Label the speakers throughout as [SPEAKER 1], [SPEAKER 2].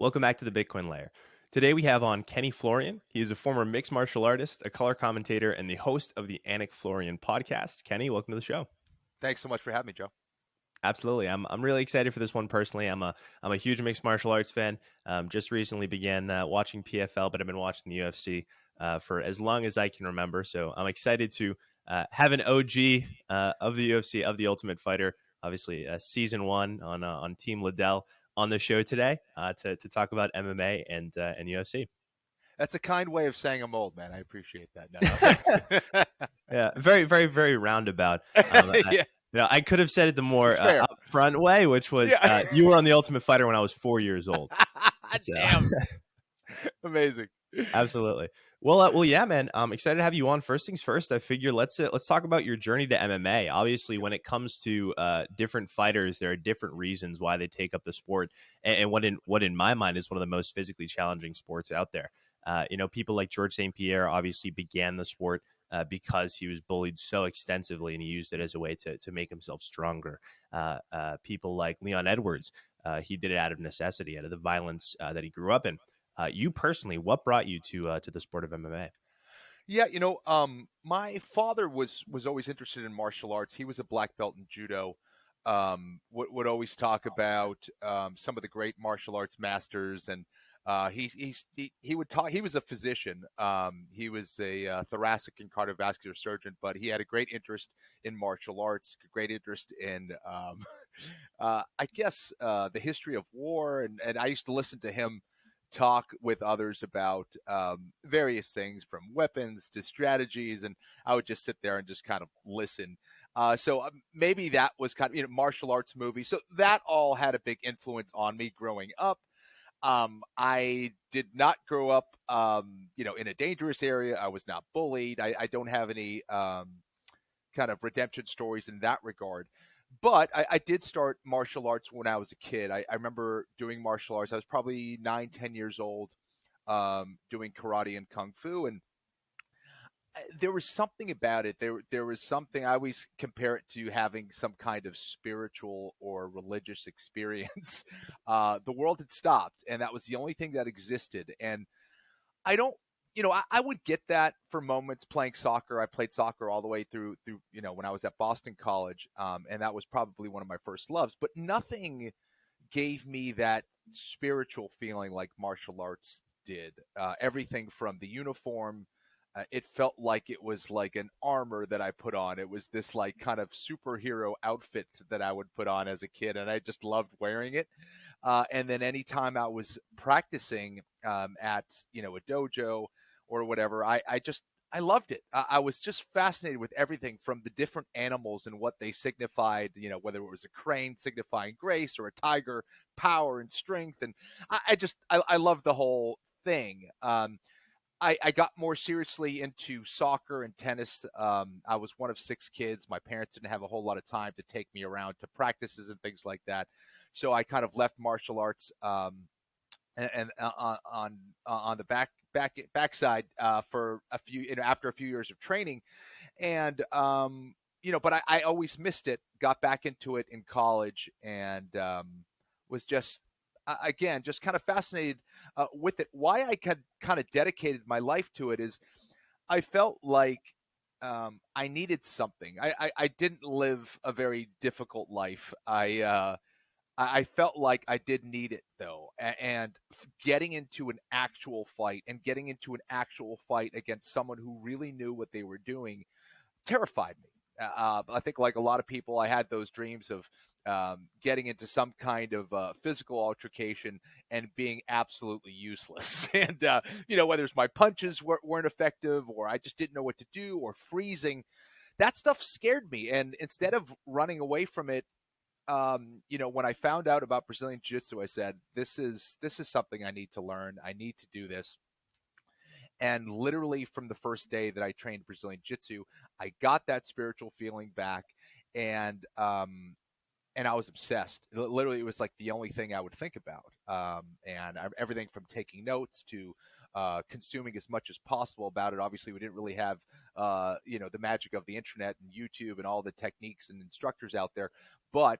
[SPEAKER 1] Welcome back to the Bitcoin Layer. Today we have on Kenny Florian. He is a former mixed martial artist, a color commentator, and the host of the Kenny Florian podcast. Kenny, welcome to the show.
[SPEAKER 2] Thanks so much for having me, Joe.
[SPEAKER 1] Absolutely, I'm really excited for this one personally. I'm a huge mixed martial arts fan. Just recently began watching PFL, but I've been watching the UFC for as long as I can remember. So I'm excited to have an OG of the UFC, of the Ultimate Fighter, obviously season 1 on Team Liddell on the show today to talk about MMA and UFC.
[SPEAKER 2] That's a kind way of saying I'm old, man. I appreciate that. No, thanks.
[SPEAKER 1] Yeah, very, very, very roundabout.
[SPEAKER 2] Yeah,
[SPEAKER 1] I could have said it the more
[SPEAKER 2] it's fair.
[SPEAKER 1] upfront way, which was
[SPEAKER 2] Yeah.
[SPEAKER 1] you were on the Ultimate Fighter when I was 4 years old. So.
[SPEAKER 2] Damn. Amazing.
[SPEAKER 1] Absolutely. Well, yeah, man. I'm excited to have you on. First things first, I figure let's talk about your journey to MMA. Obviously, when it comes to different fighters, there are different reasons why they take up the sport, and what in my mind is one of the most physically challenging sports out there. People like George St. Pierre obviously began the sport because he was bullied so extensively, and he used it as a way to make himself stronger. People like Leon Edwards, he did it out of necessity, out of the violence that he grew up in. You personally, what brought you to the sport of MMA?
[SPEAKER 2] Yeah, my father was always interested in martial arts. He was a black belt in judo. Would always talk about some of the great martial arts masters, and he would talk. He was a physician. He was a thoracic and cardiovascular surgeon, but he had a great interest in martial arts, great interest in, I guess, the history of war, and I used to listen to him talk with others about various things from weapons to strategies, and I would just sit there and just kind of listen. So maybe that was kind of martial arts movie. So that all had a big influence on me growing up. I did not grow up, in a dangerous area. I was not bullied. I don't have any kind of redemption stories in that regard. But I did start martial arts when I was a kid. I remember doing martial arts. I was probably 9, 10 years old, doing karate and kung fu, and there was something about it. There was something. I always compare it to having some kind of spiritual or religious experience. The world had stopped, and that was the only thing that existed. And I don't, I would get that for moments playing soccer. I played soccer all the way through, when I was at Boston College. And that was probably one of my first loves, but nothing gave me that spiritual feeling like martial arts did. Everything from the uniform, it felt like it was like an armor that I put on. It was this like kind of superhero outfit that I would put on as a kid, and I just loved wearing it. And then anytime I was practicing at a dojo or whatever, I loved it. I was just fascinated with everything from the different animals and what they signified, whether it was a crane signifying grace or a tiger, power and strength. And I love the whole thing. I got more seriously into soccer and tennis. I was one of 6 kids. My parents didn't have a whole lot of time to take me around to practices and things like that. So I kind of left martial arts and on the backside for a few, after a few years of training, and but I always missed it. Got back into it in college, and was just again just kind of fascinated with it. Why I kind of dedicated my life to it is I felt like I needed something. I didn't live a very difficult life. I felt like I did need it though, and getting into an actual fight against someone who really knew what they were doing terrified me. I think, like a lot of people, I had those dreams of getting into some kind of physical altercation and being absolutely useless. And whether it's my punches weren't effective, or I just didn't know what to do, or freezing, that stuff scared me. And instead of running away from it, when I found out about Brazilian Jiu-Jitsu, I said, this is something I need to learn. I need to do this. And literally from the first day that I trained Brazilian Jiu-Jitsu, I got that spiritual feeling back, and I was obsessed. Literally, it was like the only thing I would think about. Everything from taking notes to consuming as much as possible about it. Obviously, we didn't really have, the magic of the internet and YouTube and all the techniques and instructors out there. But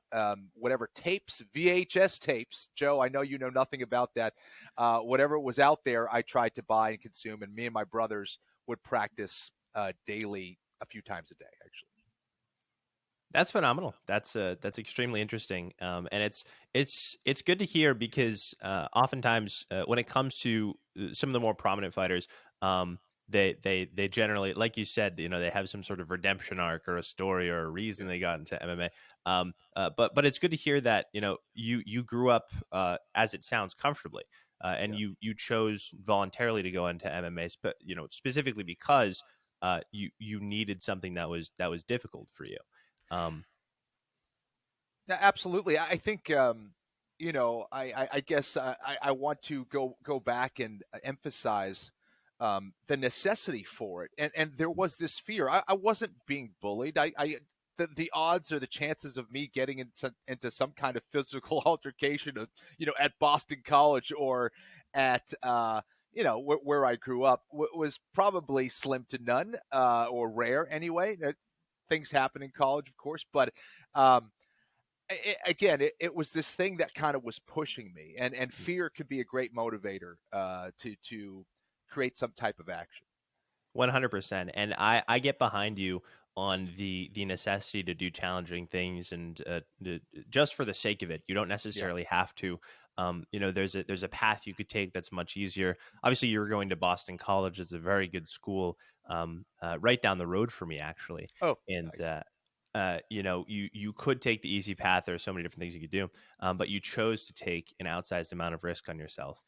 [SPEAKER 2] whatever tapes, VHS tapes, Joe, I know you know nothing about that. Whatever was out there, I tried to buy and consume, and me and my brothers would practice daily, a few times a day, actually.
[SPEAKER 1] That's phenomenal. That's extremely interesting, and it's good to hear because oftentimes when it comes to some of the more prominent fighters, they generally, like you said, they have some sort of redemption arc or a story or a reason
[SPEAKER 2] Yeah.
[SPEAKER 1] they got into MMA. But it's good to hear that you grew up as it sounds comfortably, and
[SPEAKER 2] Yeah.
[SPEAKER 1] you chose voluntarily to go into MMA, specifically because you needed something that was difficult for you. Um,
[SPEAKER 2] Yeah, absolutely. I think I guess I want to go back and emphasize the necessity for it, and there was this fear. I wasn't being bullied. The odds or the chances of me getting into some kind of physical altercation of at Boston College or at where I grew up was probably slim to none, or rare anyway. Things happen in college, of course, but um, again, it was this thing that kind of was pushing me, and fear could be a great motivator to create some type of action.
[SPEAKER 1] 100%. And I get behind you on the necessity to do challenging things and just for the sake of it. You don't
[SPEAKER 2] Yeah.
[SPEAKER 1] necessarily have to. There's a path you could take that's much easier. Obviously, you were going to Boston College. It's a very good school, right down the road for me, actually.
[SPEAKER 2] Oh,
[SPEAKER 1] And
[SPEAKER 2] nice.
[SPEAKER 1] you could take the easy path. There are so many different things you could do, but you chose to take an outsized amount of risk on yourself.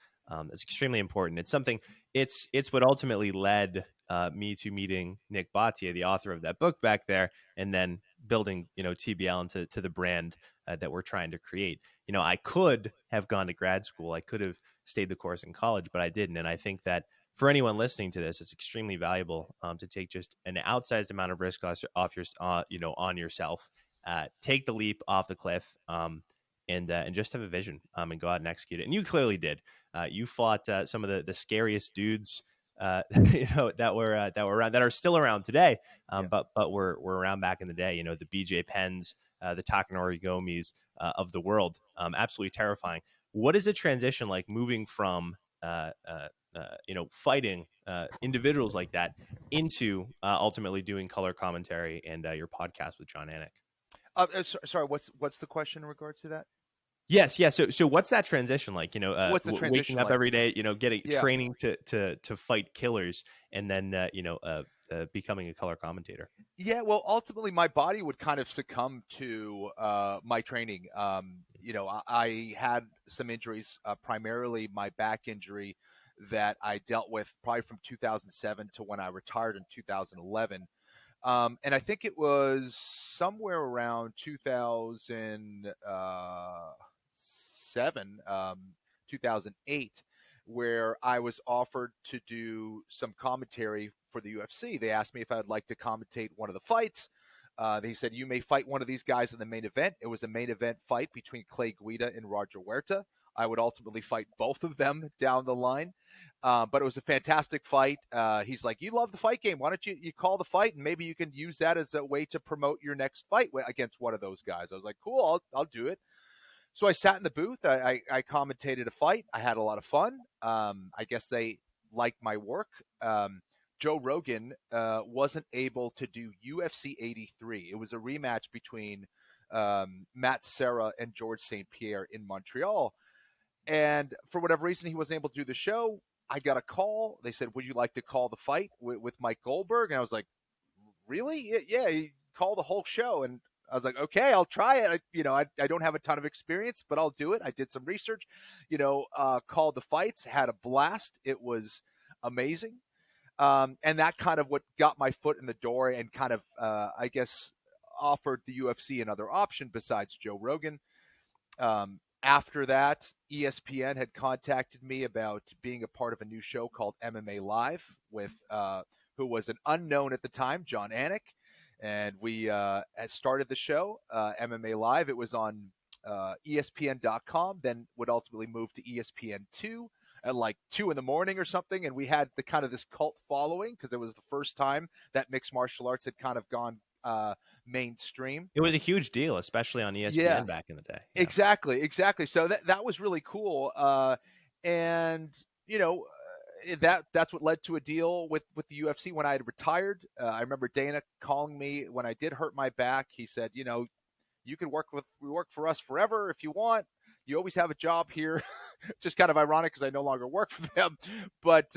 [SPEAKER 1] It's extremely important. It's something. It's what ultimately led me to meeting Nick Bhatia, the author of that book back there, and then building TBL into the brand that we're trying to create. I could have gone to grad school. I could have stayed the course in college, but I didn't. And I think that for anyone listening to this, it's extremely valuable to take just an outsized amount of risk off your on yourself. Take the leap off the cliff. And just have a vision and go out and execute it. And you clearly did. You fought some of the scariest dudes that were around, that are still around today,
[SPEAKER 2] Yeah.
[SPEAKER 1] but were around back in the day. The BJ Penns, the Takanori Gomis of the world. Absolutely terrifying. What is a transition like moving from fighting individuals like that into ultimately doing color commentary and your podcast with John Anik?
[SPEAKER 2] Sorry. What's the question in regards to that?
[SPEAKER 1] Yes, yeah. So what's that transition like?
[SPEAKER 2] What's the
[SPEAKER 1] Waking
[SPEAKER 2] transition
[SPEAKER 1] up
[SPEAKER 2] like?
[SPEAKER 1] every day, getting
[SPEAKER 2] Yeah.
[SPEAKER 1] training to fight killers, and then becoming a color commentator.
[SPEAKER 2] Yeah, well, ultimately, my body would kind of succumb to my training. I had some injuries, primarily my back injury that I dealt with probably from 2007 to when I retired in 2011. And I think it was somewhere around 2007, 2008, where I was offered to do some commentary for the UFC. They asked me if I'd like to commentate one of the fights. They said, you may fight one of these guys in the main event. It was a main event fight between Clay Guida and Roger Huerta. I would ultimately fight both of them down the line. But it was a fantastic fight. He's like, you love the fight game. Why don't you call the fight, and maybe you can use that as a way to promote your next fight against one of those guys. I was like, cool, I'll do it. So I sat in the booth. I commentated a fight. I had a lot of fun. I guess they liked my work. Joe Rogan wasn't able to do UFC 83. It was a rematch between Matt Serra and George St. Pierre in Montreal. And for whatever reason, he wasn't able to do the show. I got a call. They said, would you like to call the fight with Mike Goldberg? And I was like, really? Yeah, he called the whole show. And I was like, okay, I'll try it. I don't have a ton of experience, but I'll do it. I did some research, called the fights, had a blast. It was amazing. And that kind of what got my foot in the door and kind of, I guess, offered the UFC another option besides Joe Rogan. After that, ESPN had contacted me about being a part of a new show called MMA Live with who was an unknown at the time, John Anik. And we had started the show, MMA Live. It was on ESPN.com, then would ultimately move to ESPN2. at like 2 in the morning or something. And we had the kind of this cult following because it was the first time that mixed martial arts had kind of gone mainstream.
[SPEAKER 1] It was a huge deal, especially on
[SPEAKER 2] Yeah,
[SPEAKER 1] ESPN back in the day. Yeah.
[SPEAKER 2] exactly. So that was really cool. And you know, that's what led to a deal with the UFC when I had retired. I remember Dana calling me when I did hurt my back. He said, you know, you can work for us forever if you want. You always have a job here. Just kind of ironic because I no longer work for them. But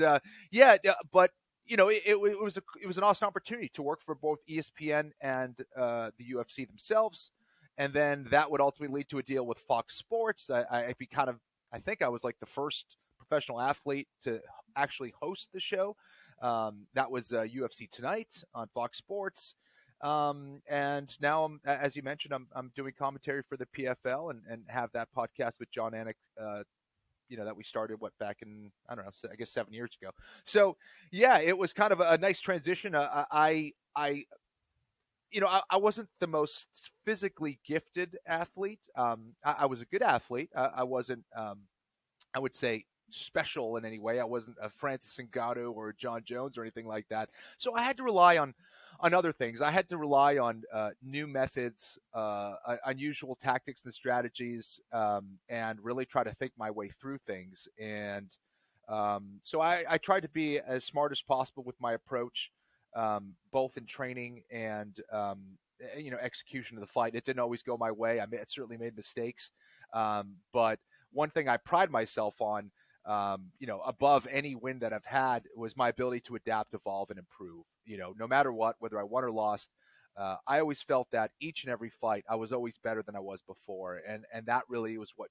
[SPEAKER 2] but you know, it was an awesome opportunity to work for both ESPN and the UFC themselves, and then that would ultimately lead to a deal with Fox Sports. I think I was like the first professional athlete to actually host the show. That was UFC Tonight on Fox Sports. And now as you mentioned, I'm doing commentary for the PFL and have that podcast with John Anik, that we started back in, I don't know, I guess 7 years ago. So yeah, it was kind of a nice transition. I wasn't the most physically gifted athlete. I was a good athlete. I wasn't, I would say, special in any way. I wasn't a Francis Ngannou or a John Jones or anything like that. So I had to rely on other things. I had to rely on new methods, unusual tactics and strategies, and really try to think my way through things. And so I tried to be as smart as possible with my approach, both in training and execution of the fight. It didn't always go my way. I certainly made mistakes, but one thing I pride myself on, above any win that I've had, was my ability to adapt, evolve, and improve. No matter what, whether I won or lost, I always felt that each and every fight I was always better than I was before, and that really was what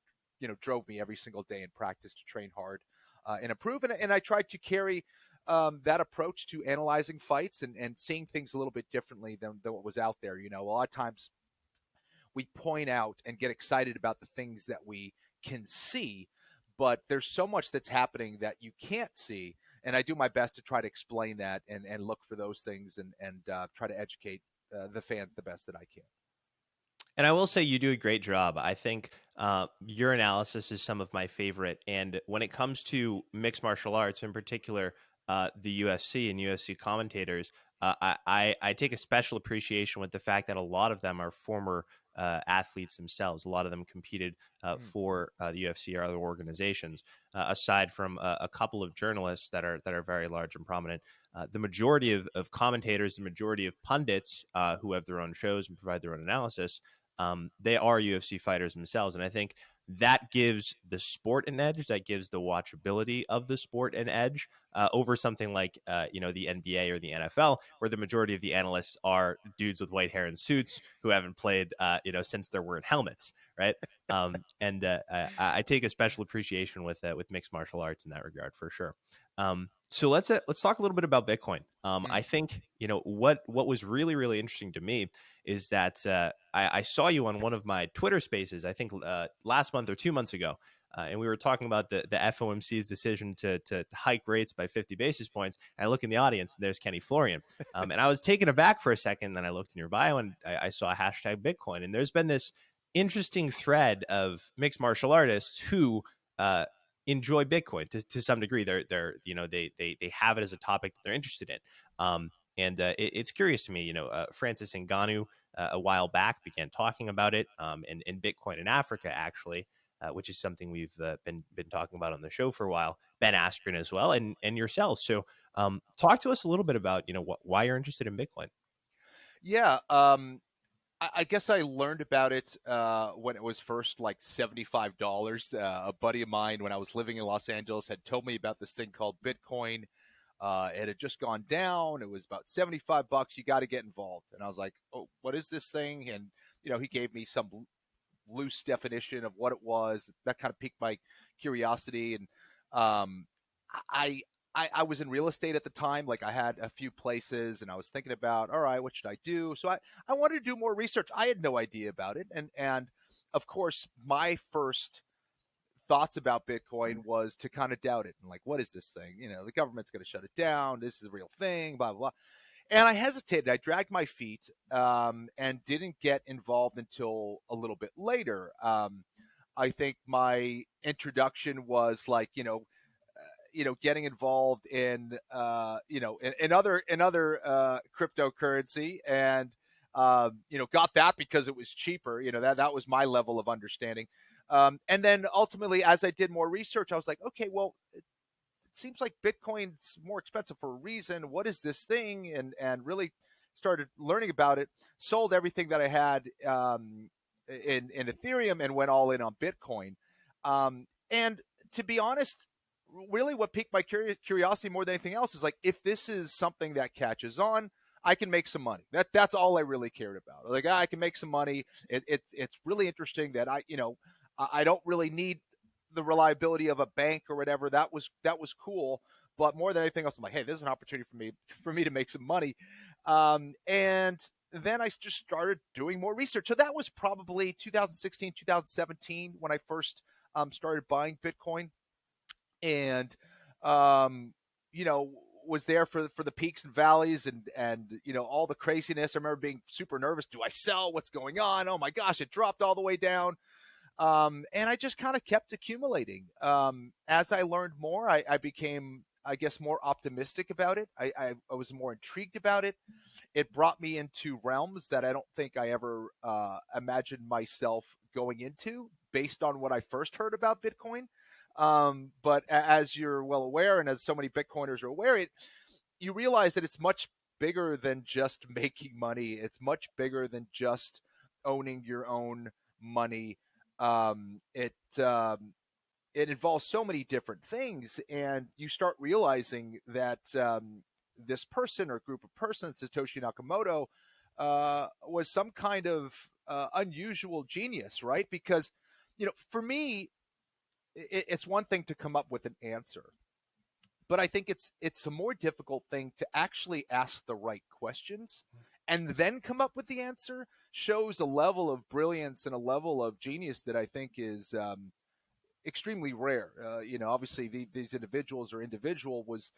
[SPEAKER 2] drove me every single day in practice to train hard and improve. And I tried to carry that approach to analyzing fights and seeing things a little bit differently than what was out there. A lot of times we point out and get excited about the things that we can see, but there's so much that's happening that you can't see. And I do my best to try to explain that and look for those things and try to educate the fans the best that I can.
[SPEAKER 1] And I will say you do a great job. I think your analysis is some of my favorite. And when it comes to mixed martial arts, in particular, the UFC and UFC commentators, I take a special appreciation with the fact that a lot of them are former athletes themselves. A lot of them competed for the UFC or other organizations. Aside from a couple of journalists that are very large and prominent, the majority of commentators, the majority of pundits who have their own shows and provide their own analysis, they are UFC fighters themselves. And I think that gives the sport an edge. That gives the watchability of the sport an edge over something like, the NBA or the NFL, where the majority of the analysts are dudes with white hair and suits who haven't played, since there weren't helmets, right? I take a special appreciation with mixed martial arts in that regard, for sure. So let's talk a little bit about Bitcoin. I think what was really, really interesting to me is that I saw you on one of my Twitter Spaces, I think last month or 2 months ago, and we were talking about the FOMC's decision to hike rates by 50 basis points. And I look in the audience, and there's Kenny Florian, and I was taken aback for a second. Then I looked in your bio, and I saw a hashtag Bitcoin, and there's been this interesting thread of mixed martial artists who enjoy Bitcoin to some degree. They have it as a topic that they're interested in. It's curious to me, Francis Ngannou a while back began talking about it, and Bitcoin in Africa, actually, which is something we've been talking about on the show for a while. Ben Askren as well, and yourself. So talk to us a little bit about, why you're interested in Bitcoin.
[SPEAKER 2] Yeah. I guess I learned about it when it was first like $75. A buddy of mine, when I was living in Los Angeles, had told me about this thing called Bitcoin. It had just gone down. It was about $75. You got to get involved. And I was like, oh, what is this thing? And, he gave me some loose definition of what it was. That kind of piqued my curiosity. And I was in real estate at the time. Like, I had a few places and I was thinking about, all right, what should I do? So I wanted to do more research. I had no idea about it. And of course, my first thoughts about Bitcoin was to kind of doubt it. And like, what is this thing? The government's going to shut it down. This is a real thing, blah, blah, blah. And I hesitated. I dragged my feet and didn't get involved until a little bit later. I think my introduction was like, getting involved in in other cryptocurrency, and got that because it was cheaper. That was my level of understanding. And then ultimately, as I did more research, I was like, okay, well, it seems like Bitcoin's more expensive for a reason. What is this thing? And really started learning about it. Sold everything that I had in Ethereum and went all in on Bitcoin. And to be honest, really what piqued my curiosity more than anything else is like, if this is something that catches on, I can make some money. That's all I really cared about. Like, I can make some money. It's really interesting that I don't really need the reliability of a bank or whatever. That was cool. But more than anything else, I'm like, hey, this is an opportunity for me to make some money. And then I just started doing more research. So that was probably 2016, 2017 when I first started buying Bitcoin, and was there for the peaks and valleys, and all the craziness. I remember being super nervous. Do I sell? What's going on? Oh my gosh, it dropped all the way down. And I just kind of kept accumulating. As I learned more, I became, I guess, more optimistic about it. I was more intrigued about it. It brought me into realms that I don't think I ever imagined myself going into based on what I first heard about Bitcoin. But as you're well aware, and as so many Bitcoiners are aware, you realize that it's much bigger than just making money. It's much bigger than just owning your own money. It involves so many different things, and you start realizing that this person or group of persons, Satoshi Nakamoto, was some kind of unusual genius, right? Because, for me, it's one thing to come up with an answer, but I think it's a more difficult thing to actually ask the right questions and then come up with the answer. Shows a level of brilliance and a level of genius that I think is extremely rare. Obviously these individual was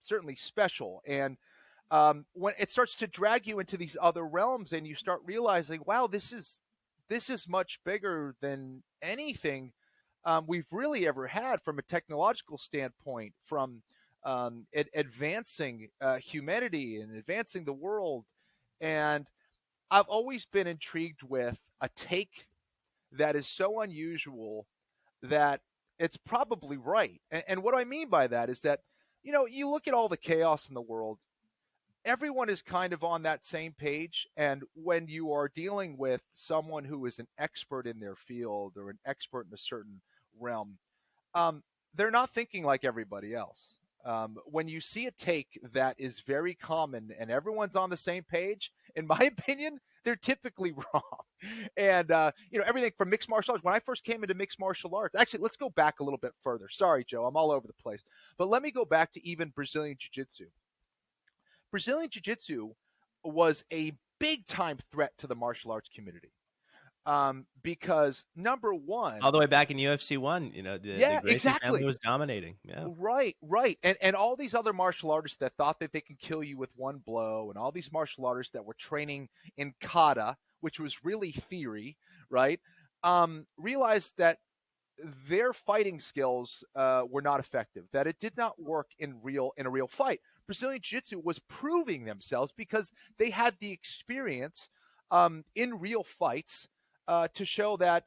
[SPEAKER 2] certainly special. And when it starts to drag you into these other realms and you start realizing, wow, this is much bigger than anything we've really ever had from a technological standpoint, from advancing humanity and advancing the world. And I've always been intrigued with a take that is so unusual that it's probably right. And what I mean by that is that, you look at all the chaos in the world, everyone is kind of on that same page. And when you are dealing with someone who is an expert in their field or an expert in a certain realm, they're not thinking like everybody else. When you see a take that is very common and everyone's on the same page, in my opinion, they're typically wrong. And, everything from mixed martial arts. When I first came into mixed martial arts, actually, let's go back a little bit further. Sorry, Joe, I'm all over the place. But let me go back to even Brazilian Jiu-Jitsu. Brazilian Jiu-Jitsu was a big-time threat to the martial arts community. Because number one,
[SPEAKER 1] all the way back in UFC 1, the Gracie family was dominating. Yeah.
[SPEAKER 2] Right. And all these other martial artists that thought that they can kill you with one blow, and all these martial artists that were training in kata, which was really theory, right? Realized that their fighting skills were not effective, that it did not work in a real fight. Brazilian Jiu-Jitsu was proving themselves because they had the experience in real fights to show that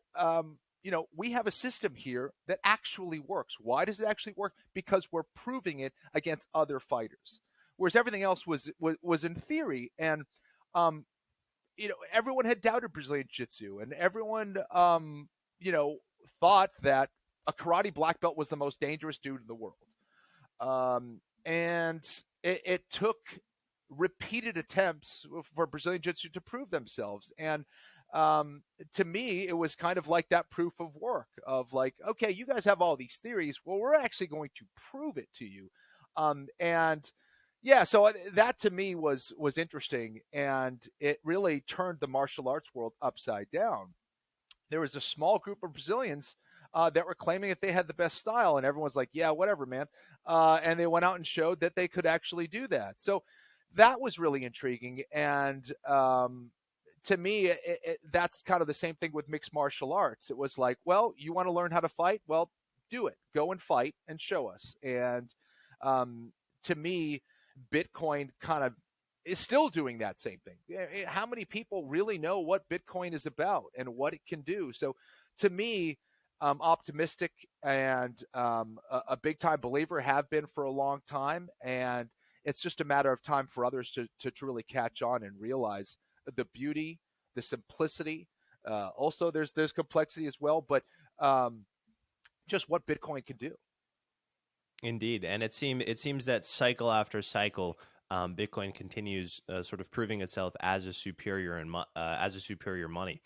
[SPEAKER 2] we have a system here that actually works. Why does it actually work? Because we're proving it against other fighters, whereas everything else was in theory. And everyone had doubted Brazilian Jiu-Jitsu, and everyone thought that a karate black belt was the most dangerous dude in the world. And it took repeated attempts for Brazilian Jiu-Jitsu to prove themselves. And to me, it was kind of like that proof of work of like, okay, you guys have all these theories. Well, we're actually going to prove it to you. And yeah, so that to me was interesting, and it really turned the martial arts world upside down. There was a small group of Brazilians that were claiming that they had the best style, and everyone's like, yeah, whatever, man. And they went out and showed that they could actually do that. So that was really intriguing. And to me, that's kind of the same thing with mixed martial arts. It was like, well, you want to learn how to fight? Well, do it. Go and fight and show us. And to me, Bitcoin kind of is still doing that same thing. How many people really know what Bitcoin is about and what it can do? So to me, I'm optimistic and a big time believer, have been for a long time. And it's just a matter of time for others to really catch on and realize the beauty, the simplicity. Also, there's complexity as well, but just what Bitcoin can do.
[SPEAKER 1] Indeed, and it seems that cycle after cycle, Bitcoin continues sort of proving itself as a superior as a superior money.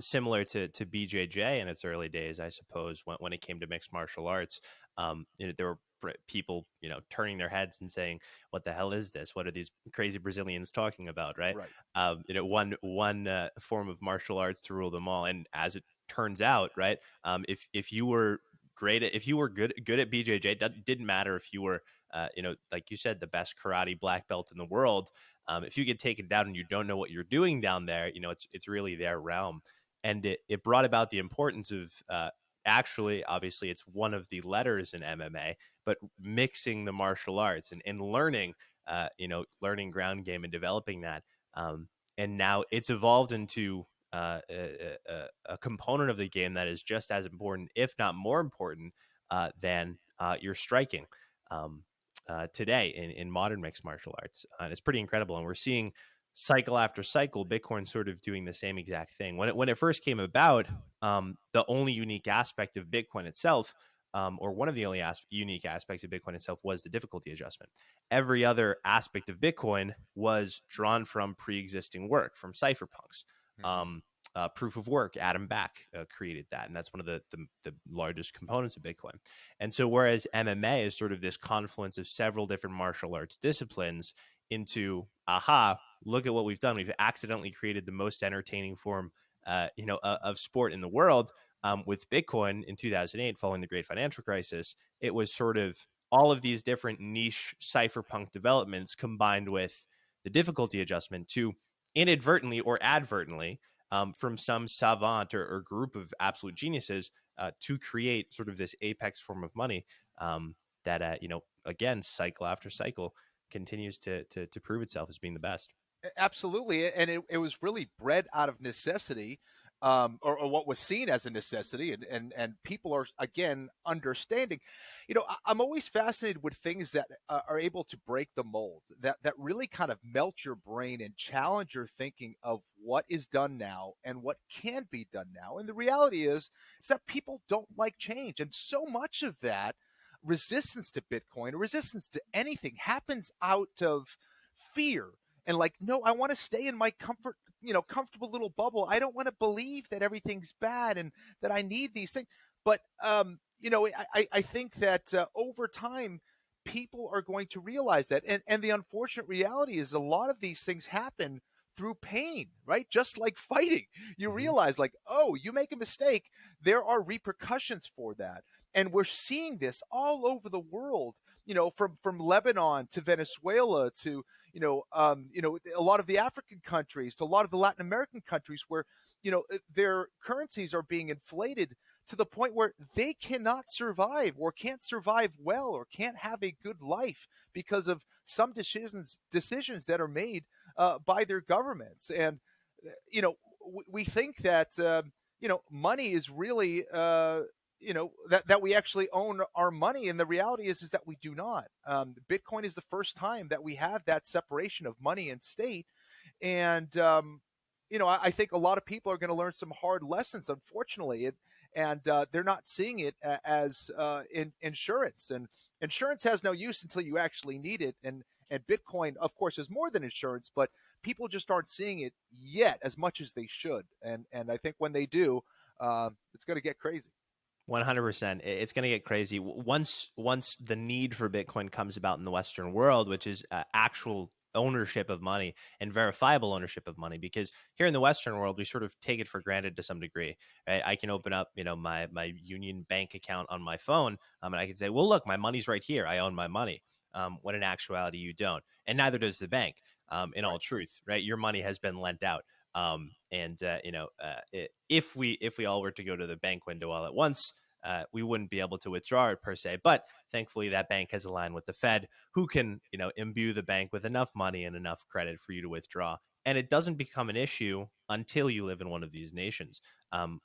[SPEAKER 1] Similar to BJJ in its early days, I suppose, when it came to mixed martial arts. There were people, turning their heads and saying, "What the hell is this? What are these crazy Brazilians talking about?" Right?
[SPEAKER 2] Right.
[SPEAKER 1] One form of martial arts to rule them all, and as it turns out, right, if you were if you were good at BJJ, it didn't matter if you were, like you said, the best karate black belt in the world. If you get taken down and you don't know what you're doing down there, it's really their realm. And it brought about the importance of actually, obviously, it's one of the letters in MMA, but mixing the martial arts and learning, learning ground game and developing that. And now it's evolved into a component of the game that is just as important, if not more important, than your striking today in modern mixed martial arts. And it's pretty incredible. And we're seeing cycle after cycle, Bitcoin sort of doing the same exact thing. When it first came about, the only unique aspect of Bitcoin itself, or one of the only unique aspects of Bitcoin itself, was the difficulty adjustment. Every other aspect of Bitcoin was drawn from pre-existing work, from cypherpunks.
[SPEAKER 2] Mm-hmm.
[SPEAKER 1] Proof of work, Adam Back created that, and that's one of the largest components of Bitcoin. And so whereas MMA is sort of this confluence of several different martial arts disciplines into, look at what we've done. We've accidentally created the most entertaining form of sport in the world. With Bitcoin in 2008, following the great financial crisis, it was sort of all of these different niche cypherpunk developments combined with the difficulty adjustment to inadvertently or advertently, from some savant or group of absolute geniuses, to create sort of this apex form of money, that again, cycle after cycle, continues to prove itself as being the best.
[SPEAKER 2] Absolutely, and it was really bred out of necessity, or what was seen as a necessity, and people are again understanding. I'm always fascinated with things that are able to break the mold, that really kind of melt your brain and challenge your thinking of what is done now and what can be done now. And the reality is that people don't like change, and so much of that resistance to Bitcoin or resistance to anything happens out of fear and like, no, I want to stay in my comfortable little bubble. I don't want to believe that everything's bad and that I need these things. But I think that over time people are going to realize that, and the unfortunate reality is a lot of these things happen through pain, right? Just like fighting, you
[SPEAKER 1] Mm-hmm.
[SPEAKER 2] realize like, oh, you make a mistake, there are repercussions for that. And we're seeing this all over the world, from Lebanon to Venezuela to a lot of the African countries, to a lot of the Latin American countries, where their currencies are being inflated to the point where they cannot survive or can't survive well or can't have a good life because of some decisions that are made by their governments. And we think that money is really that we actually own our money, and the reality is that we do not. Bitcoin is the first time that we have that separation of money and state, and I think a lot of people are going to learn some hard lessons, unfortunately, and they're not seeing it as insurance, and insurance has no use until you actually need it, and Bitcoin, of course, is more than insurance, but people just aren't seeing it yet as much as they should, and I think when they do, it's going to get crazy.
[SPEAKER 1] 100%. It's going to get crazy once the need for Bitcoin comes about in the Western world, which is actual ownership of money and verifiable ownership of money. Because here in the Western world, we sort of take it for granted to some degree. Right? I can open up, my Union Bank account on my phone, and I can say, well, look, my money's right here. I own my money. When in actuality, you don't, and neither does the bank. In all truth, right? Your money has been lent out. If we all were to go to the bank window all at once, we wouldn't be able to withdraw it per se. But thankfully, that bank has aligned with the Fed, who can, imbue the bank with enough money and enough credit for you to withdraw. And it doesn't become an issue until you live in one of these nations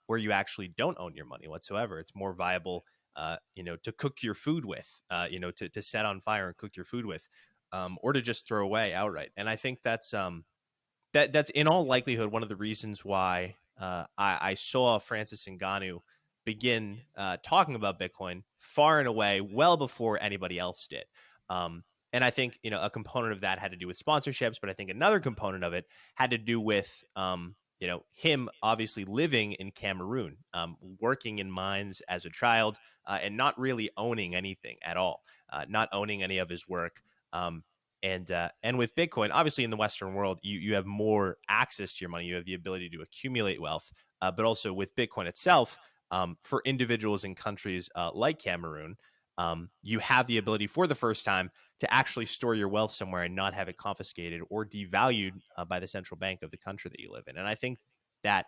[SPEAKER 1] where you actually don't own your money whatsoever. It's more viable, to cook your food with, to set on fire and cook your food with, or to just throw away outright. And I think that's in all likelihood one of the reasons why I saw Francis Ngannou begin talking about Bitcoin far and away well before anybody else did. And I think a component of that had to do with sponsorships, but I think another component of it had to do with him obviously living in Cameroon, working in mines as a child, and not really owning anything at all, not owning any of his work. And with Bitcoin, obviously in the Western world, you have more access to your money. You have the ability to accumulate wealth, but also with Bitcoin itself, for individuals in countries like Cameroon, you have the ability for the first time to actually store your wealth somewhere and not have it confiscated or devalued by the central bank of the country that you live in. And I think that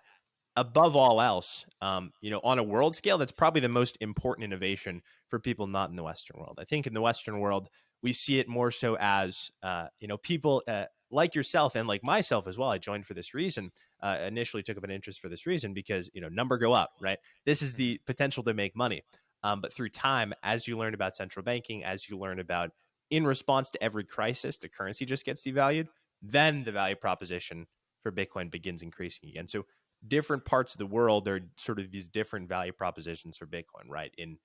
[SPEAKER 1] above all else, on a world scale, that's probably the most important innovation for people not in the Western world. I think in the Western world, we see it more so as, people like yourself and like myself as well. I joined for this reason, initially took up an interest for this reason because, number go up, right? This is the potential to make money. But through time, as you learn about central banking, as you learn about in response to every crisis, the currency just gets devalued, then the value proposition for Bitcoin begins increasing again. So different parts of the world, there are sort of these different value propositions for Bitcoin, right? In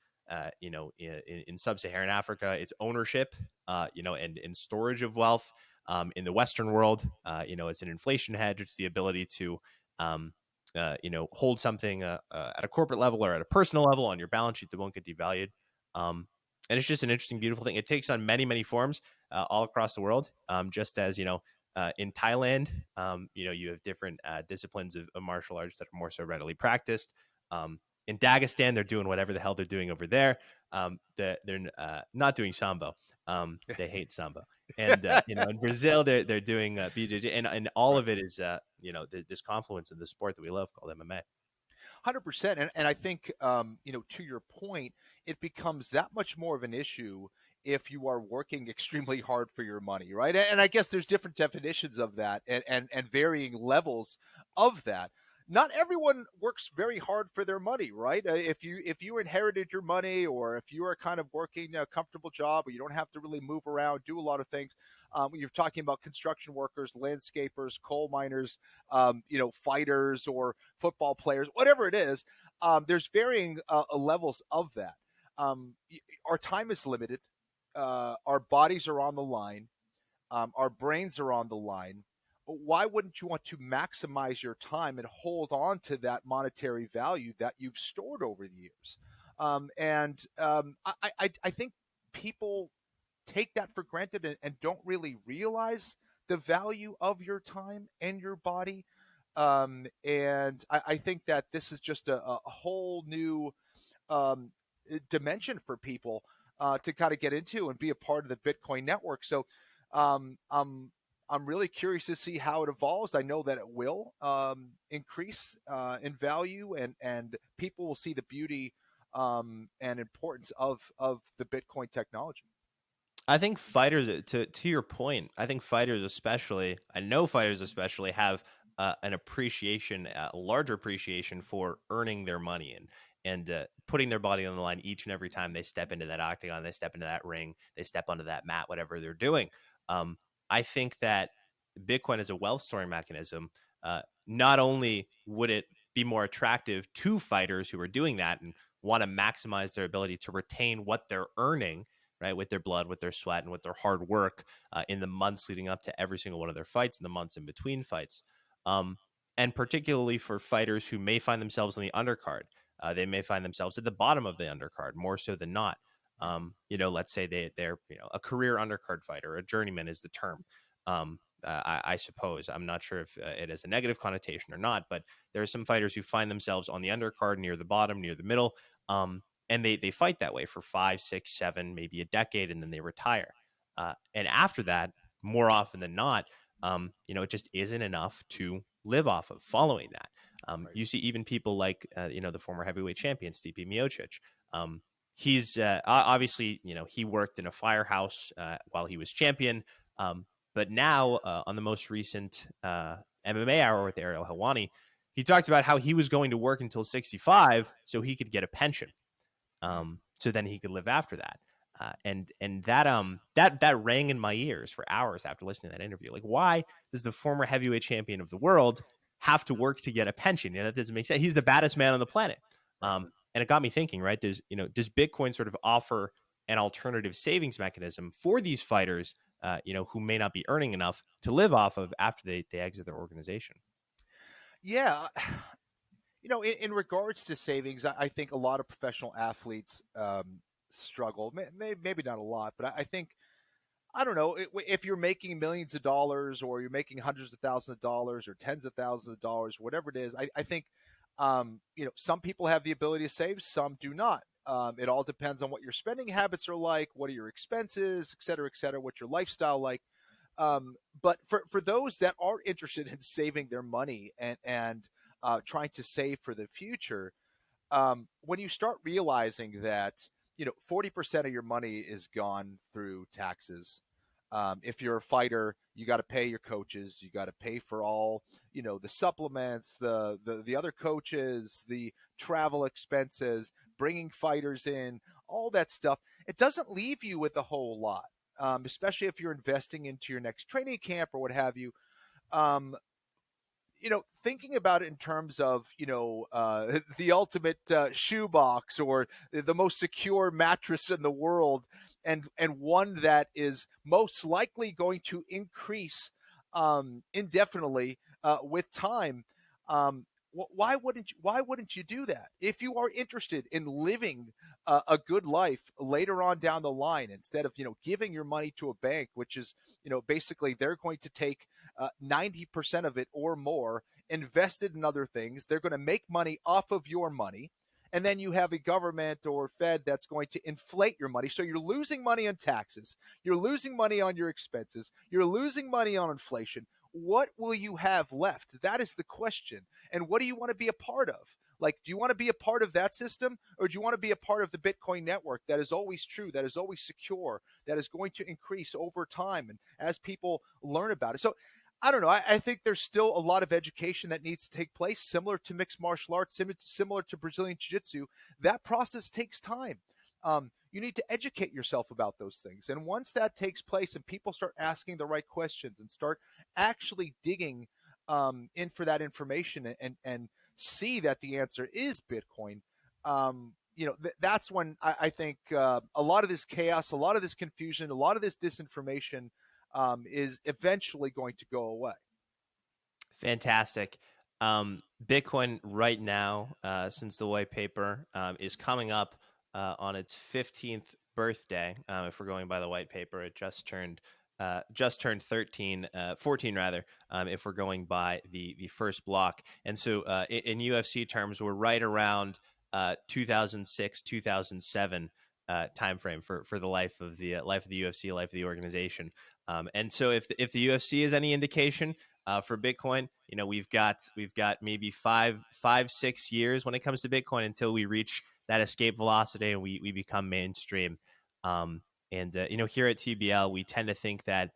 [SPEAKER 1] sub-Saharan Africa, it's ownership, and storage of wealth. In the Western world, it's an inflation hedge. It's the ability to, hold something at a corporate level or at a personal level on your balance sheet that won't get devalued. And it's just an interesting, beautiful thing. It takes on many, many forms all across the world. Just as, in Thailand, you have different disciplines of martial arts that are more so readily practiced. In Dagestan, they're doing whatever the hell they're doing over there. They're not doing sambo. They hate sambo. And in Brazil, they're doing BJJ, and all of it is this confluence of the sport that we love called MMA.
[SPEAKER 2] 100%. And I think, to your point, it becomes that much more of an issue if you are working extremely hard for your money, right? And I guess there's different definitions of that and varying levels of that. Not everyone works very hard for their money, right? If you inherited your money, or if you are kind of working a comfortable job, or you don't have to really move around, do a lot of things. You're talking about construction workers, landscapers, coal miners, fighters or football players, whatever it is. There's varying levels of that. Our time is limited. Our bodies are on the line. Our brains are on the line. Why wouldn't you want to maximize your time and hold on to that monetary value that you've stored over the years? I think people take that for granted and don't really realize the value of your time and your body. I think that this is just a whole new dimension for people to kind of get into and be a part of the Bitcoin network. So I'm really curious to see how it evolves. I know that it will increase in value, and people will see the beauty and importance of the Bitcoin technology.
[SPEAKER 1] I think fighters, to your point, I think fighters especially, I know fighters especially have an appreciation, a larger appreciation for earning their money and putting their body on the line each and every time they step into that octagon, they step into that ring, they step onto that mat, whatever they're doing. I think that Bitcoin as a wealth storing mechanism, not only would it be more attractive to fighters who are doing that and want to maximize their ability to retain what they're earning, right, with their blood, with their sweat, and with their hard work in the months leading up to every single one of their fights and the months in between fights. And particularly for fighters who may find themselves on the undercard, they may find themselves at the bottom of the undercard more so than not. Let's say they're a career undercard fighter, a journeyman is the term. I suppose. I'm not sure if it has a negative connotation or not, but there are some fighters who find themselves on the undercard, near the bottom, near the middle, and they fight that way for 5, 6, 7, maybe a decade, and then they retire. And after that, more often than not, it just isn't enough to live off of following that.
[SPEAKER 2] Right.
[SPEAKER 1] You see even people like, the former heavyweight champion, Stipe Miocic. He's obviously, he worked in a firehouse while he was champion. But now on the most recent MMA Hour with Ariel Helwani, he talked about how he was going to work until 65 so he could get a pension.
[SPEAKER 2] Mm.
[SPEAKER 1] So then he could live after that. And that rang in my ears for hours after listening to that interview. Like, why does the former heavyweight champion of the world have to work to get a pension? That doesn't make sense. He's the baddest man on the planet.
[SPEAKER 2] Right.
[SPEAKER 1] And it got me thinking, right? Does Bitcoin sort of offer an alternative savings mechanism for these fighters, who may not be earning enough to live off of after they exit their organization?
[SPEAKER 2] Yeah. In regards to savings, I think a lot of professional athletes struggle. Maybe not a lot, but I think, I don't know, if you're making millions of dollars, or you're making hundreds of thousands of dollars, or tens of thousands of dollars, whatever it is, I think, some people have the ability to save, some do not. It all depends on what your spending habits are like, what are your expenses, et cetera, what's your lifestyle like. But for those that are interested in saving their money and trying to save for the future, when you start realizing that 40% of your money is gone through taxes. If you're a fighter, you got to pay your coaches, you got to pay for all the supplements, the other coaches, the travel expenses, bringing fighters in, all that stuff. It doesn't leave you with a whole lot, especially if you're investing into your next training camp or what have you. Um, Thinking about it in terms of, the ultimate shoebox, or the most secure mattress in the world, and one that is most likely going to increase indefinitely with time. Why wouldn't you do that if you are interested in living a good life later on down the line, instead of giving your money to a bank, which is basically they're going to take 90% of it or more, invested in other things. They're going to make money off of your money. And then you have a government or Fed that's going to inflate your money. So you're losing money on taxes. You're losing money on your expenses. You're losing money on inflation. What will you have left? That is the question. And what do you want to be a part of? Like, do you want to be a part of that system, or do you want to be a part of the Bitcoin network that is always true, that is always secure, that is going to increase over time and as people learn about it? So I don't know. I think there's still a lot of education that needs to take place, similar to mixed martial arts, similar to Brazilian Jiu-Jitsu. That process takes time. You need to educate yourself about those things. And once that takes place and people start asking the right questions and start actually digging in for that information, and see that the answer is Bitcoin, that's when I think a lot of this chaos, a lot of this confusion, a lot of this disinformation is eventually going to go away.
[SPEAKER 1] Fantastic. Bitcoin right now, since the white paper is coming up on its 15th birthday. If we're going by the white paper, it just turned 14 rather, if we're going by the first block. And so in UFC terms, we're right around 2006, 2007 timeframe for the life of the UFC, life of the organization. And so if the UFC is any indication for Bitcoin, we've got maybe 6 years when it comes to Bitcoin until we reach that escape velocity and we become mainstream. And here at TBL, we tend to think that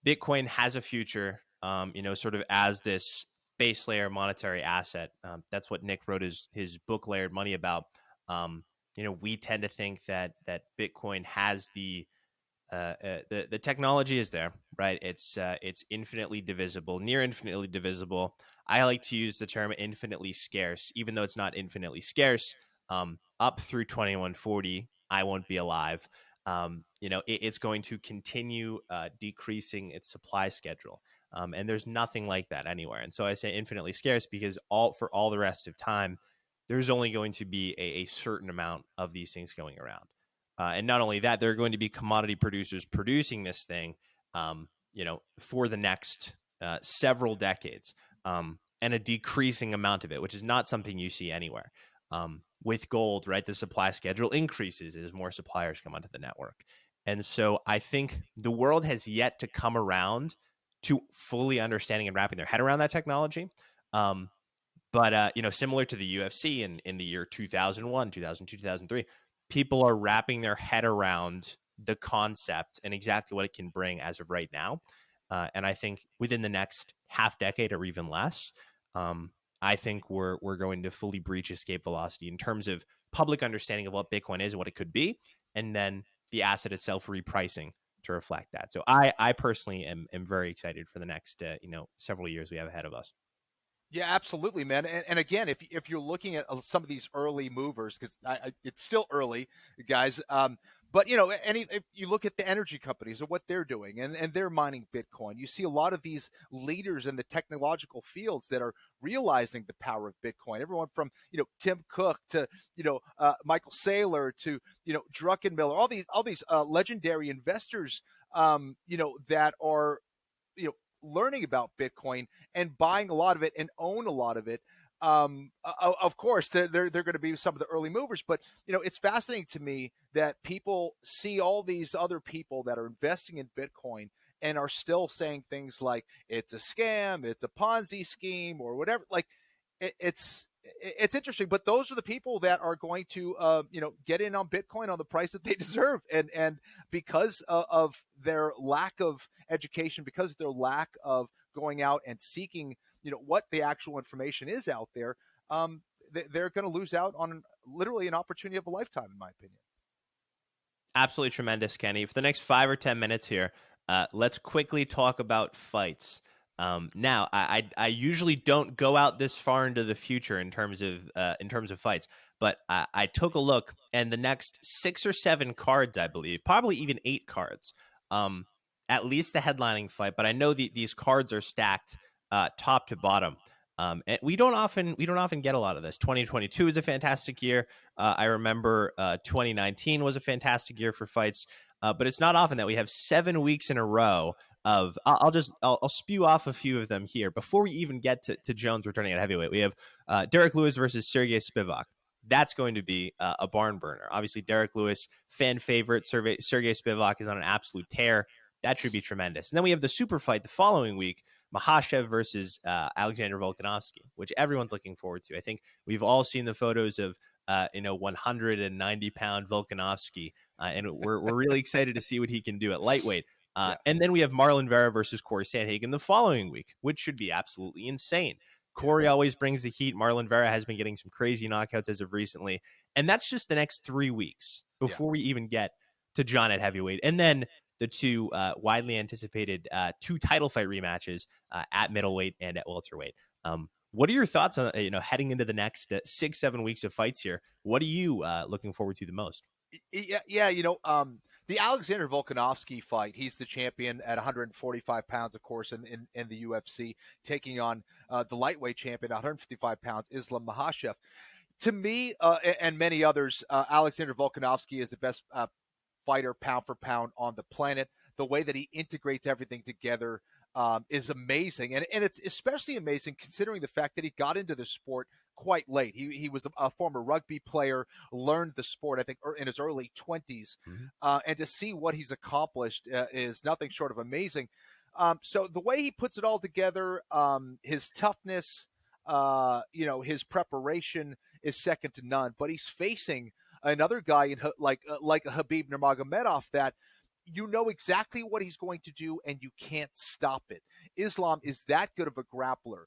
[SPEAKER 1] Bitcoin has a future, sort of as this base layer monetary asset. That's what Nick wrote his book Layered Money about. We tend to think that Bitcoin has the technology is there, right? It's infinitely divisible, near infinitely divisible. I like to use the term infinitely scarce, even though it's not infinitely scarce. Up through 2140, I won't be alive. It's going to continue decreasing its supply schedule. And there's nothing like that anywhere. And so I say infinitely scarce because for all the rest of time, there's only going to be a certain amount of these things going around. And not only that, there are going to be commodity producers producing this thing, for the next several decades, and a decreasing amount of it, which is not something you see anywhere. With gold, right, the supply schedule increases as more suppliers come onto the network. And so I think the world has yet to come around to fully understanding and wrapping their head around that technology. But similar to the UFC in the year 2001, 2002, 2003, people are wrapping their head around the concept and exactly what it can bring as of right now. And I think within the next half decade or even less, um, I think we're going to fully breach escape velocity in terms of public understanding of what Bitcoin is and what it could be, and then the asset itself repricing to reflect that. So I personally am very excited for the next several years we have ahead of us.
[SPEAKER 2] Yeah, absolutely, man. And again, if you're looking at some of these early movers, because it's still early, guys. But if you look at the energy companies and what they're doing, and they're mining Bitcoin, you see a lot of these leaders in the technological fields that are realizing the power of Bitcoin. Everyone from Tim Cook to Michael Saylor to Druckenmiller, all these legendary investors, that are learning about Bitcoin and buying a lot of it and own a lot of it. Of course, they're going to be some of the early movers, but it's fascinating to me that people see all these other people that are investing in Bitcoin and are still saying things like it's a scam, it's a Ponzi scheme, or whatever. Like it's interesting, but those are the people that are going to get in on Bitcoin on the price that they deserve, and because of their lack of education, because of their lack of going out and seeking what the actual information is out there, they're going to lose out on literally an opportunity of a lifetime, in my opinion.
[SPEAKER 1] Absolutely tremendous, Kenny. For the next 5 or 10 minutes here, let's quickly talk about fights. Now, I usually don't go out this far into the future in terms of fights, but I took a look, and the next 6 or 7 cards, I believe, probably even 8 cards, at least the headlining fight. But I know these cards are stacked top to bottom. And we don't often get a lot of this. 2022 is a fantastic year. I remember 2019 was a fantastic year for fights, but it's not often that we have 7 weeks in a row of. I'll spew off a few of them here before we even get to Jones returning at heavyweight. We have Derek Lewis versus Sergey Spivak. That's going to be a barn burner. Obviously, Derek Lewis, fan favorite. Sergey Spivak is on an absolute tear. That should be tremendous. And then we have the super fight the following week, Makhachev versus Alexander Volkanovski, which everyone's looking forward to. I think we've all seen the photos of 190-pound Volkanovski, and we're really excited to see what he can do at lightweight.
[SPEAKER 2] Yeah.
[SPEAKER 1] And then we have Marlon Vera versus Corey Sandhagen the following week, which should be absolutely insane. Corey always brings the heat. Marlon Vera has been getting some crazy knockouts as of recently. And that's just the next 3 weeks before we even get to John at heavyweight. And then the two widely anticipated 2 title fight rematches at middleweight and at welterweight. What are your thoughts on heading into the next 6-7 weeks of fights here? What are you looking forward to the most?
[SPEAKER 2] Yeah. The Alexander Volkanovski fight, he's the champion at 145 pounds, of course, in the UFC, taking on the lightweight champion at 155 pounds, Islam Makhachev. To me, and many others, Alexander Volkanovski is the best fighter pound for pound on the planet. The way that he integrates everything together is amazing. And it's especially amazing considering the fact that he got into the sport quite late. He was a former rugby player, learned the sport, I think, in his early 20s. And to see what he's accomplished is nothing short of amazing. So the way he puts it all together, his toughness, his preparation is second to none. But he's facing another guy like Khabib Nurmagomedov that you know exactly what he's going to do, and you can't stop it. Islam is that good of a grappler.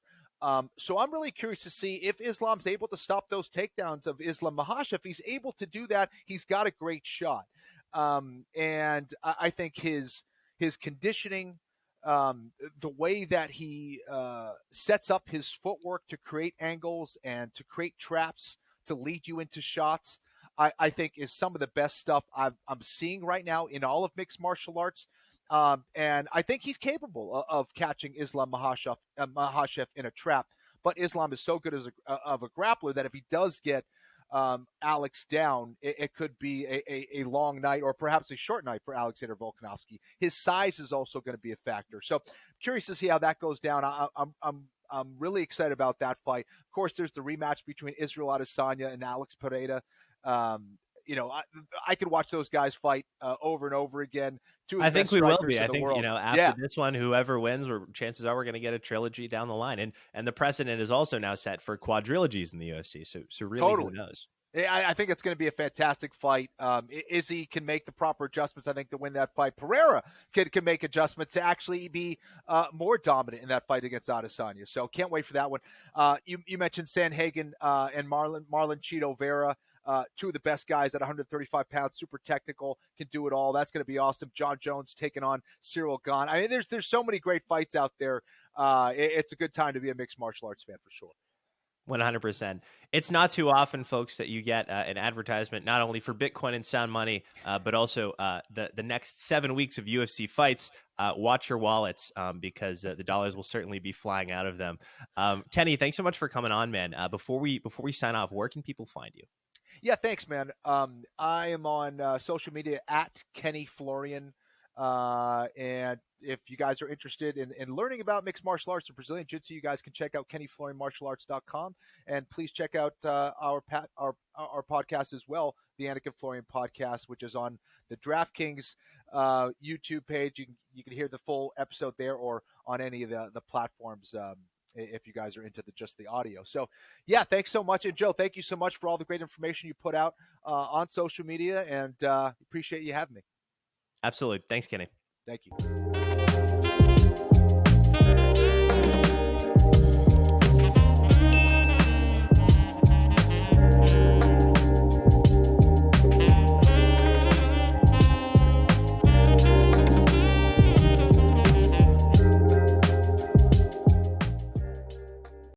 [SPEAKER 2] So I'm really curious to see if Islam's able to stop those takedowns of Islam Makhachev. If he's able to do that, he's got a great shot. And I think his conditioning, the way that he sets up his footwork to create angles and to create traps to lead you into shots, I think is some of the best stuff I'm seeing right now in all of mixed martial arts. And I think he's capable of catching Islam Makhachev in a trap. But Islam is so good of a grappler that if he does get Alex down, it could be a long night or perhaps a short night for Alexander Volkanovski. His size is also going to be a factor. So curious to see how that goes down. I'm really excited about that fight. Of course, there's the rematch between Israel Adesanya and Alex Pereira. I could watch those guys fight over and over again. Two of
[SPEAKER 1] I
[SPEAKER 2] the
[SPEAKER 1] think
[SPEAKER 2] best
[SPEAKER 1] we will
[SPEAKER 2] strikers
[SPEAKER 1] be.
[SPEAKER 2] in
[SPEAKER 1] I
[SPEAKER 2] the
[SPEAKER 1] think,
[SPEAKER 2] world.
[SPEAKER 1] after
[SPEAKER 2] Yeah,
[SPEAKER 1] this one, whoever wins, chances are we're going to get a trilogy down the line. And the precedent is also now set for quadrilogies in the UFC. So really, who
[SPEAKER 2] totally.
[SPEAKER 1] knows?
[SPEAKER 2] I think it's going to be a fantastic fight. Izzy can make the proper adjustments, I think, to win that fight. Pereira can make adjustments to actually be more dominant in that fight against Adesanya. So can't wait for that one. You mentioned Sanhagen and Marlon Cheeto Vera. Two of the best guys at 135 pounds, super technical, can do it all. That's going to be awesome. John Jones taking on Cyril Gane. I mean, there's so many great fights out there. It's a good time to be a mixed martial arts fan for sure.
[SPEAKER 1] 100%. It's not too often, folks, that you get an advertisement not only for Bitcoin and sound money, but also the next 7 weeks of UFC fights. Watch your wallets because the dollars will certainly be flying out of them. Kenny, thanks so much for coming on, man. Before we sign off, where can people find you?
[SPEAKER 2] Yeah, thanks, man. I am on social media at Kenny Florian. And if you guys are interested in learning about mixed martial arts and Brazilian Jiu-Jitsu, you guys can check out KennyFlorianMartialArts.com. And please check out our podcast as well, the Anakin Florian podcast, which is on the DraftKings YouTube page. You can hear the full episode there or on any of the platforms if you guys are into just the audio. So, yeah, thanks so much. And, Joe, thank you so much for all the great information you put out on social media, and appreciate you having me.
[SPEAKER 1] Absolutely. Thanks, Kenny.
[SPEAKER 2] Thank you.